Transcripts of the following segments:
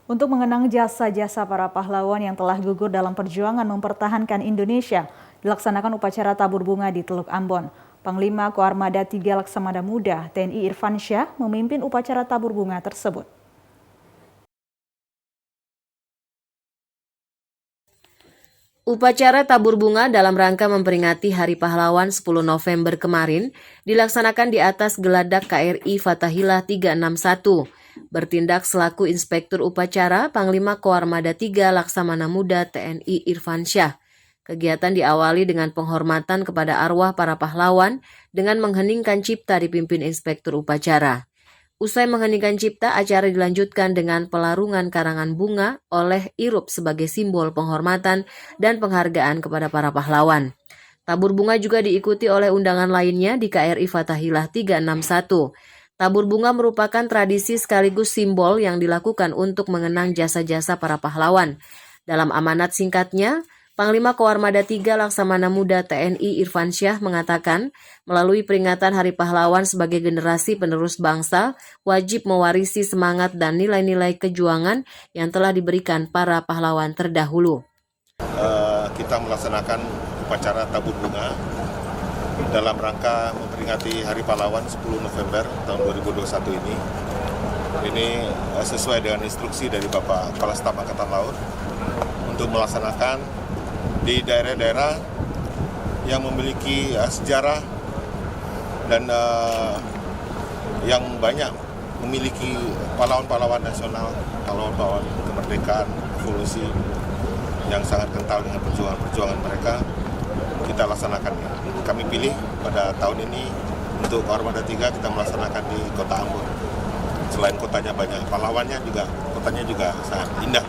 Untuk mengenang jasa-jasa para pahlawan yang telah gugur dalam perjuangan mempertahankan Indonesia, dilaksanakan upacara tabur bunga di Teluk Ambon. Panglima Koarmada 3 Laksamana Muda TNI Irfansyah memimpin upacara tabur bunga tersebut. Upacara tabur bunga dalam rangka memperingati Hari Pahlawan 10 November kemarin dilaksanakan di atas geladak KRI Fathahillah 361. Bertindak selaku Inspektur Upacara Panglima Koarmada 3 Laksamana Muda TNI Irfansyah. Kegiatan diawali dengan penghormatan kepada arwah para pahlawan dengan mengheningkan cipta dipimpin Inspektur Upacara. Usai mengheningkan cipta, acara dilanjutkan dengan pelarungan karangan bunga oleh Irup sebagai simbol penghormatan dan penghargaan kepada para pahlawan. Tabur bunga juga diikuti oleh undangan lainnya di KRI Fathahillah 361. Tabur bunga merupakan tradisi sekaligus simbol yang dilakukan untuk mengenang jasa-jasa para pahlawan. Dalam amanat singkatnya, Panglima Koarmada 3 Laksamana Muda TNI Irfansyah mengatakan, melalui peringatan Hari Pahlawan sebagai generasi penerus bangsa, wajib mewarisi semangat dan nilai-nilai kejuangan yang telah diberikan para pahlawan terdahulu. Kita melaksanakan upacara tabur bunga dalam rangka memperingati Hari Pahlawan 10 November tahun 2021 ini. Ini sesuai dengan instruksi dari Bapak Kepala Staf Angkatan Laut untuk melaksanakan di daerah-daerah yang memiliki sejarah dan yang banyak memiliki pahlawan-pahlawan nasional, pahlawan-pahlawan kemerdekaan, revolusi yang sangat kental dengan perjuangan mereka, kita laksanakan. Kami pilih pada tahun ini untuk Koarmada 3 kita melaksanakan di Kota Ambon. Selain kotanya banyak pahlawannya, kotanya juga sangat indah.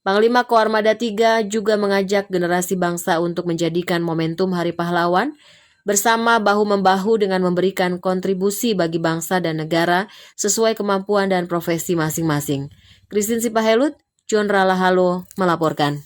Panglima Koarmada 3 juga mengajak generasi bangsa untuk menjadikan momentum Hari Pahlawan bersama bahu-membahu dengan memberikan kontribusi bagi bangsa dan negara sesuai kemampuan dan profesi masing-masing. Christine Sipahelut, John Ralahalo melaporkan.